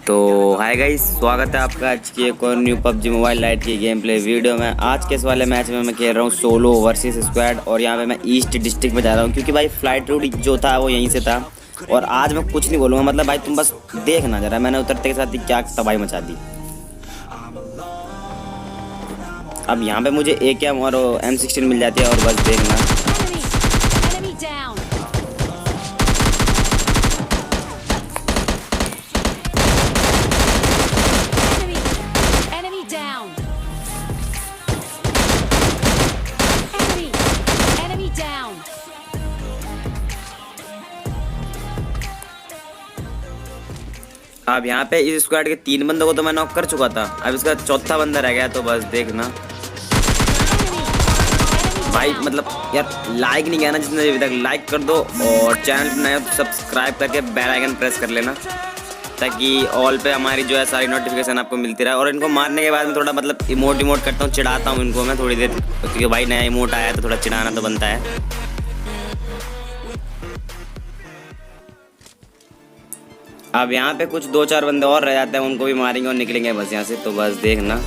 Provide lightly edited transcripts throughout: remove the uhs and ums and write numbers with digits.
तो hi guys, स्वागत है आपका आज की एक और न्यू पबजी मोबाइल लाइट की गेम प्ले वीडियो में। आज के इस वाले मैच में मैं खेल रहा हूँ सोलो वर्सेस स्क्वाड और यहाँ पे मैं ईस्ट डिस्ट्रिक्ट में जा रहा हूँ क्योंकि भाई फ्लाइट रूट जो था वो यहीं से था। और आज मैं कुछ नहीं बोलूँगा, मतलब भाई तुम बस देखना जरा मैंने उतरते के साथ ही क्या तबाही मचा दी। अब यहाँ पे मुझे AK और M16 मिल जाती है और बस देखना। अब यहाँ पे इस स्क्वाड के 3 बंदों को तो मैं नॉक कर चुका था, अब इसका चौथा बंदा रह गया तो बस देखना। भाई मतलब यार लाइक नहीं किया ना जिसने अभी तक, लाइक कर दो और चैनल पर नया तो सब्सक्राइब करके बेल आइकन प्रेस कर लेना ताकि ऑल पे हमारी जो है सारी नोटिफिकेशन आपको मिलती रहे। और इनको मारने के बाद में थोड़ा मतलब इमोट करता हूँ, चिढ़ाता हूँ इनको मैं थोड़ी देर, क्योंकि भाई नया इमोट आया है तो थोड़ा चिढ़ाना तो बनता है। अब यहाँ पे कुछ 2-4 बंदे और रह जाते हैं, उनको भी मारेंगे और निकलेंगे बस यहाँ से, तो बस देखना।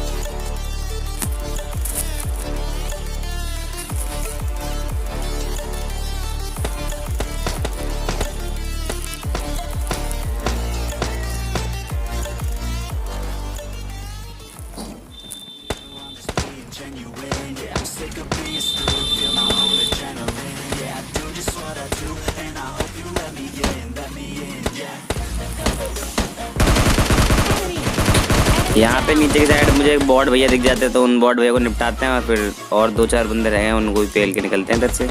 यहाँ पे नीचे की साइड मुझे एक बॉट भैया दिख जाते हैं तो उन बॉट भैया को निपटाते हैं और फिर और 2-4 बंदे रहे हैं उनको भी पेल के निकलते हैं इधर से।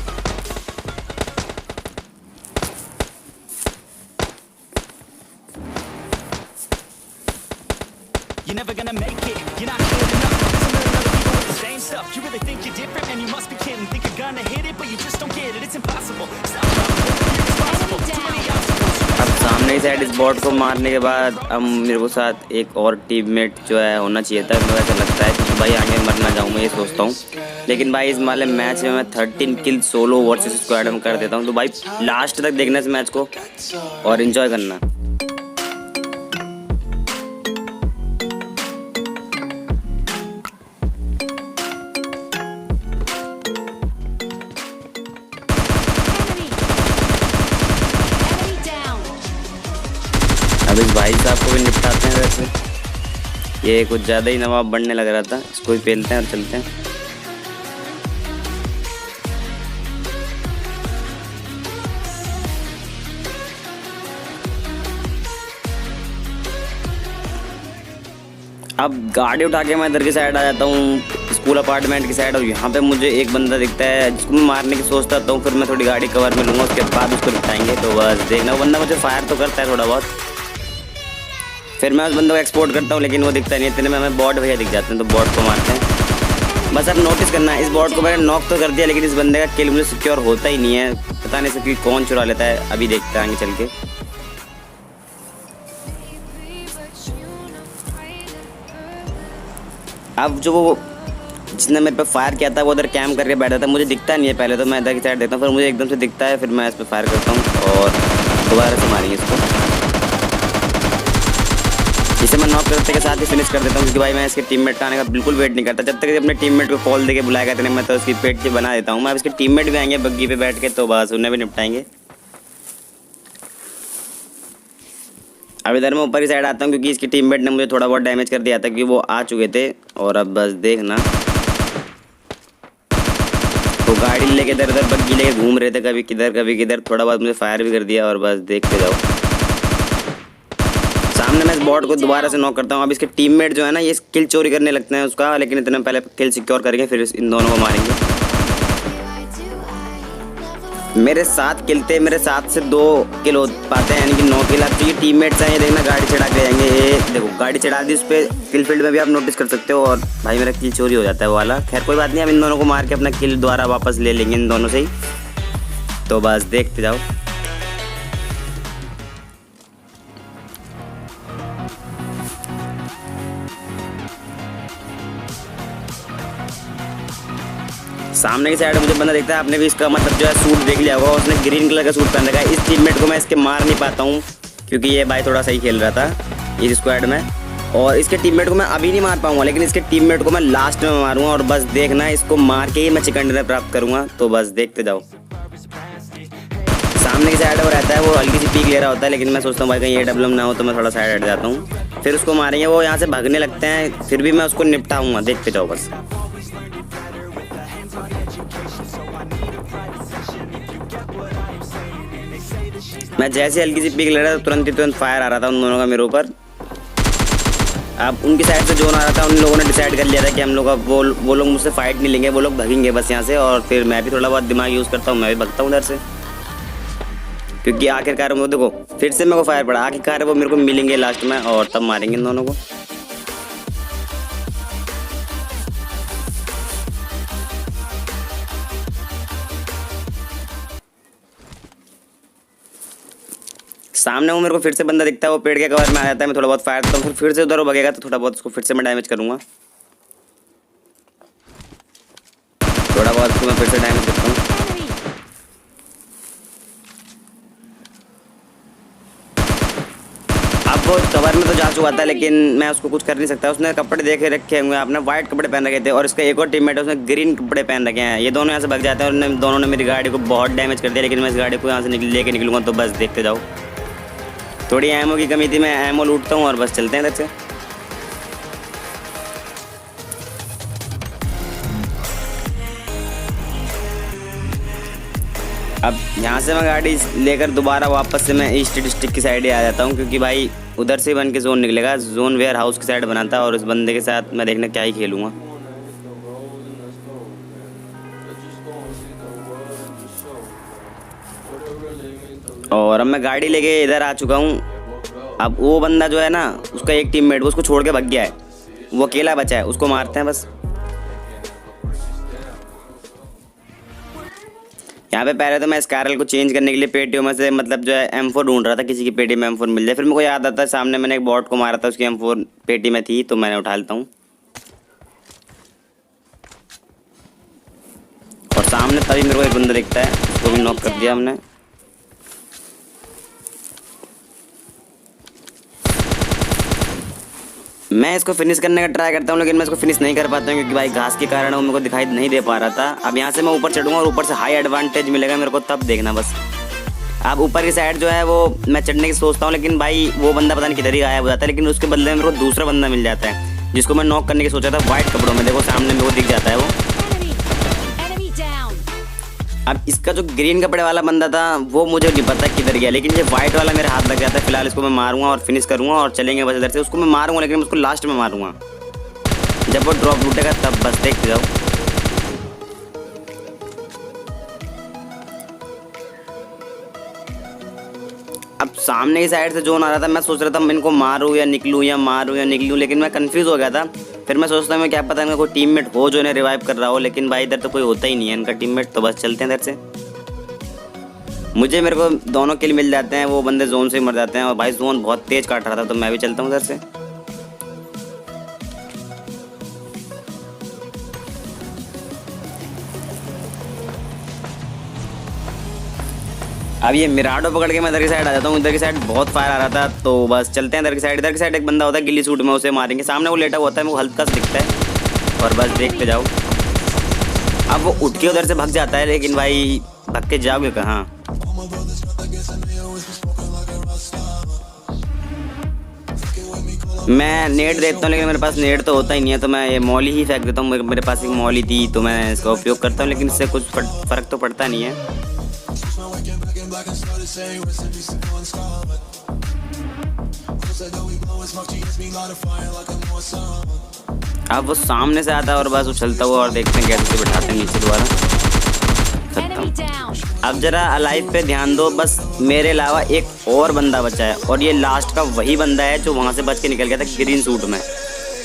अब सामने ही साइड इस बॉट को मारने के बाद अब मेरे को साथ एक और टीममेट जो है होना चाहिए था, मुझे ऐसा लगता है क्योंकि भाई आगे मर ना जाऊँ मैं ये सोचता हूँ। लेकिन भाई इस वाले मैच में मैं 13 किल सोलो वर्सेस स्क्वाड में कर देता हूँ, तो भाई लास्ट तक देखना इस मैच को और एंजॉय करना। अब इस भाई साहब को भी निपटाते हैं, वैसे ये कुछ ज़्यादा ही नवाब बनने लग रहा था, इसको भी पेलते हैं और चलते हैं। अब गाड़ी उठा के मैं इधर की साइड आ जाता हूँ, स्कूल अपार्टमेंट की साइड, और यहाँ पे मुझे एक बंदा दिखता है जिसको मैं मारने की सोचता हूँ, फिर मैं थोड़ी गाड़ी कवर में लूँगा, उसके बाद उसको निपटाएंगे। तो बस देखना, बंदा मुझे फायर तो करता है थोड़ा बहुत, फिर मैं उस बंदे को एक्सपोर्ट करता हूँ लेकिन वो दिखता नहीं है। इतने में हमें बॉट भैया दिख जाते हैं तो बॉट को मारते हैं। बस अब नोटिस करना है, इस बॉट को मैंने नॉक तो कर दिया लेकिन इस बंदे का किल मुझे सिक्योर होता ही नहीं है, पता नहीं इसकी कौन चुरा लेता है, अभी देखते हैं आगे चल के। अब जो वो जिसने मेरे पे फायर किया था वो उधर कैम्प करके बैठा था, मुझे दिखता नहीं है पहले तो मैं इधर की साइड देखता हूँ, फिर मुझे एकदम से दिखता है, फिर मैं इस पर फायर करता हूँ और दोबारा से मारेंगे इसको। इसे मैं नॉक करते के साथ ही फिनिश कर देता हूँ क्योंकि भाई मैं इसके टीममेट का आने का बिल्कुल वेट नहीं करता, जब तक अपने टीममेट को कॉल देके बुलाएगा इतने मैं तो उसकी पेट की बना देता हूँ। मैं अब इसके टीममेट भी आएंगे बग्गी पे बैठ के, तो बस उन्हें भी निपटाएंगे। अब इधर मैं ऊपर की साइड आता हूँ क्योंकि इसकी टीममेट ने मुझे थोड़ा बहुत डैमेज कर दिया था क्योंकि वो आ चुके थे। और अब बस देखना, वो गाड़ी लेके इधर उधर बग्गी लेके घूम रहे थे, कभी किधर, थोड़ा बहुत मुझे फायर भी कर दिया और बस देखते जाओ। सामने मैं इस बॉट को दोबारा से नॉक करता हूँ। अब इसके टीममेट जो है ना ये किल चोरी करने लगते हैं उसका, लेकिन इतने पहले किल सिक्योर करेंगे फिर इन दोनों को मारेंगे। मेरे साथ किल थे, मेरे साथ से 2 किल हो पाते हैं यानी कि 9 किल। अब तो ये टीममेट्स हैं, ये देखना गाड़ी चढ़ा के जाएंगे, ये देखो गाड़ी चढ़ा दी उस पर, किल फील्ड में भी आप नोटिस कर सकते हो। और भाई मेरा किल चोरी हो जाता है वो वाला, खैर कोई बात नहीं, हम इन दोनों को मार के अपना किल दोबारा वापस ले लेंगे इन दोनों से ही। तो बस देखते जाओ। सामने की साइड मुझे बंदा देखता है, आपने भी इसका मतलब जो है सूट देख लिया होगा, उसने ग्रीन कलर का सूट पहन रखा है। इस टीममेट को मैं इसके मार नहीं पाता हूँ क्योंकि ये भाई थोड़ा सही खेल रहा था। इस स्क्वाड में। और इसके टीममेट को मैं अभी नहीं मार पाऊंगा, लेकिन इसके टीममेट को मैं लास्ट में मारूंगा और बस देखना इसको मार के ही मैं चिकन डिनर प्राप्त करूंगा। तो बस देखते जाओ। सामने की साइड वो रहता है, वो हल्की सी पीक ले रहा होता है, लेकिन मैं सोचता हूँ भाई कहीं ये डब्लम ना हो तो मैं थोड़ा साइड हट जाता हूँ। फिर उसको मारेंगे, वो यहाँ से भागने लगते हैं, फिर भी मैं उसको निपटाऊंगा। देखते जाओ बस। मैं जैसे हल्की सी पीक ले रहा था तुरंत फायर आ रहा था उन दोनों का मेरे ऊपर। अब उनकी साइड से जोन आ रहा था, उन लोगों ने डिसाइड कर लिया था कि हम लोग अब वो लोग मुझसे फाइट नहीं लेंगे, वो लोग भागेंगे बस यहाँ से। और फिर मैं भी थोड़ा बहुत दिमाग यूज़ करता हूँ, मैं भी भागता हूँ उधर से, क्योंकि आखिरकार वो देखो फिर से मेरे को फायर पड़ा। आखिरकार वो मेरे को मिलेंगे लास्ट में और तब मारेंगे इन दोनों को। सामने वो मेरे को फिर से बंदा दिखता है, वो पेड़ के कवर में आ जाता है। मैं थोड़ा बहुत फायर करता हूँ, फिर से उधर वो भगेगा तो थोड़ा बहुत उसको फिर से मैं डैमेज करूँगा। थोड़ा बहुत उसको मैं फिर से डैमेज करता हूँ। अब वो कवर में तो जा चुका था, लेकिन मैं उसको कुछ कर नहीं सकता। उसने कपड़े देखे रखे होंगे, आपने वाइट कपड़े पहन रखे थे, और इसका एक और टीममेट है उसने ग्रीन कपड़े पहन रखे हैं। ये दोनों यहाँ से भाग जाते हैं और दोनों ने मेरी गाड़ी को बहुत डैमेज कर दिया। लेकिन मैं इस गाड़ी को यहाँ से लेके निकलूँगा। तो बस देखते जाओ। थोड़ी एमओ की कमी थी, मैं एमओ लूटता हूँ और बस चलते हैं इधर से। अब यहाँ से मैं गाड़ी लेकर दोबारा वापस से मैं ईस्ट डिस्ट्रिक्ट की साइड ही आ जाता हूँ, क्योंकि भाई उधर से बन के जोन निकलेगा। जोन वेयर हाउस की साइड बनाता है और उस बंदे के साथ मैं देखना क्या ही खेलूँगा। और अब मैं गाड़ी लेके इधर आ चुका हूँ। अब वो बंदा जो है ना, उसका एक टीममेट वो उसको छोड़ के भाग गया है, वो अकेला बचा है, उसको मारते हैं बस। यहाँ पे पहले तो मैं स्कारल को चेंज करने के लिए पेटियों में से मतलब जो है M4 ढूंढ रहा था, किसी की पेटी में M4 मिल जाए। फिर मेरे को याद आता है सामने मैंने एक बॉट को मारा था, उसकी M4 पेटी में थी, तो मैंने उठा लेता हूँ। और सामने तभी मेरे को एक बंदा दिखता है, उसको भी नॉक कर दिया हमने। मैं इसको फिनिश करने का ट्राई करता हूँ, लेकिन मैं इसको फिनिश नहीं कर पाता हूँ, क्योंकि भाई घास के कारण वो मेरे को दिखाई नहीं दे पा रहा था। अब यहाँ से मैं ऊपर चढ़ूँगा और ऊपर से हाई एडवांटेज मिलेगा मेरे को, तब देखना बस। अब ऊपर की साइड जो है वो मैं चढ़ने की सोचता हूँ, लेकिन भाई वो बंदा पता नहीं किधर ही गायब हो जाता है। लेकिन उसके बदले में मेरे को दूसरा बंदा मिल जाता है, जिसको मैं नॉक करने की सोचा था वाइट कपड़ों में। देखो सामने मेरे को दिख जाता है वो। अब इसका जो ग्रीन कपड़े वाला बंदा था वो मुझे नहीं पता किधर गया, लेकिन ये वाइट वाला मेरे हाथ लग जाता है। फिलहाल इसको मैं मारूंगा और फिनिश करूंगा और चलेंगे बस इधर से। उसको मैं मारूंगा, लेकिन उसको लास्ट में मारूंगा जब वो ड्रॉप लूटेगा, तब बस देखते जाओ। अब सामने की साइड से जोन आ रहा था, मैं सोच रहा था मैं इनको मारूं या निकलूं या मारूं या निकलूं, लेकिन मैं कंफ्यूज हो गया था। फिर मैं सोचता हूँ क्या पता इनका कोई टीममेट हो जो इन्हें रिवाइव कर रहा हो, लेकिन भाई इधर तो कोई होता ही नहीं है इनका टीममेट। तो बस चलते हैं इधर से। मेरे को दोनों किल मिल जाते हैं, वो बंदे जोन से ही मर जाते हैं। और भाई जोन बहुत तेज काट रहा था, तो मैं भी चलता हूँ उधर से। अब ये मिराडो पकड़ के मैं इधर की साइड आ जाता हूँ। इधर की साइड बहुत फायर आ रहा था, तो बस चलते हैं इधर की साइड। इधर की साइड एक बंदा होता है गिल्ली सूट में, उसे मारेंगे। सामने वो लेटा हुआ होता है, वो हल्का सा दिखता है, और बस देखते जाओ। अब वो उठ के उधर से भाग जाता है, लेकिन भाई भाग के जाओगे कहाँ? मैं नेट देखता हूँ, लेकिन मेरे पास नेट तो होता ही नहीं है, तो मैं ये मॉली ही फेंक देता हूँ। मेरे पास एक मॉली थी, तो मैं इसका उपयोग करता हूँ, लेकिन इससे कुछ फ़र्क तो पड़ता नहीं है। अब वो सामने से आता है और बस उछलता हुआ, और देखते हैं कैसे बिठाते हैं नीचे दोबारा। अब जरा अलाइव पे ध्यान दो, बस मेरे अलावा एक और बंदा बचा है, और ये लास्ट का वही बंदा है जो वहाँ से बच के निकल गया था ग्रीन सूट में।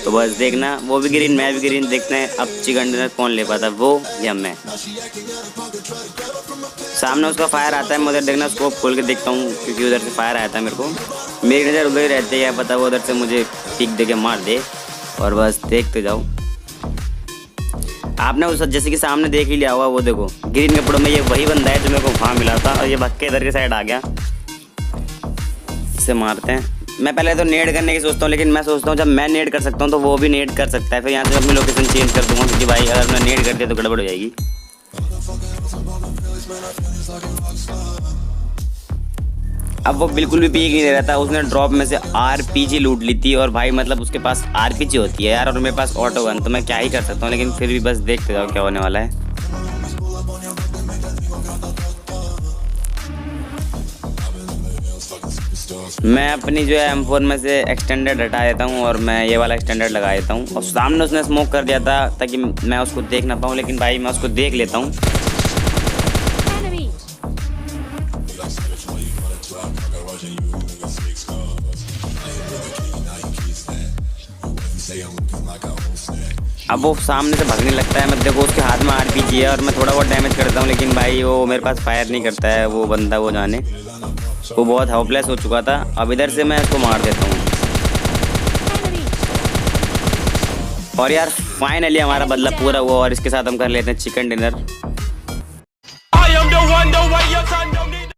तो बस देखना, वो भी ग्रीन मैं भी ग्रीन, देखते हैं अब चिकन डिनर कौन ले पाता, वो या मैं। सामने उसका फायर आता है, मैं उधर देखना स्कोप खोल के देखता हूँ, क्योंकि उधर से फायर आया था मेरे को। मेरी नज़र उधर ही रहती है, पता वो उधर से मुझे पीक दे के मार दे, और बस देखते जाओ। आपने उस जैसे कि सामने देख ही लिया होगा, वो देखो ग्रीन कपड़ों में ये वही बंदा है जो मेरे को वहाँ मिला था, और ये भक्के इधर के साइड आ गया। इसे मारते हैं। मैं पहले तो नेड करने की सोचता हूँ, लेकिन मैं सोचता हूँ जब मैं नेड कर सकता हूँ तो वो भी नेड कर सकता है। फिर यहाँ से अपनी लोकेशन चेंज कर दूंगा, क्योंकि भाई अगर मैं नेड कर दिया तो गड़बड़ हो जाएगी। अब वो बिल्कुल भी पीक नहीं दे रहा था, उसने ड्रॉप में से आरपीजी लूट ली थी। और भाई मतलब उसके पास आरपीजी होती है यार, और मेरे पास ऑटो गन, तो मैं क्या ही कर सकता हूँ। लेकिन फिर भी बस देखते जाओ क्या होने वाला है। मैं अपनी जो है M4 में से एक्सटेंडेड हटा देता हूँ और मैं ये वाला एक्सटेंडेड लगा देता हूँ। और सामने उसने स्मोक कर दिया था ताकि मैं उसको देख ना पाऊँ, लेकिन भाई मैं उसको देख लेता हूँ। अब वो सामने से भागने लगता है, मैं देखो उसके हाथ में आरपीजी है और मैं थोड़ा बहुत डैमेज करता हूँ, लेकिन भाई वो मेरे पास फायर नहीं करता है। वो बंदा वो जाने, वो बहुत होपलेस हो चुका था। अब इधर से मैं इसको मार देता हूँ और यार फाइनली हमारा बदला पूरा हुआ। और इसके साथ हम कर लेते हैं चिकन डिनर।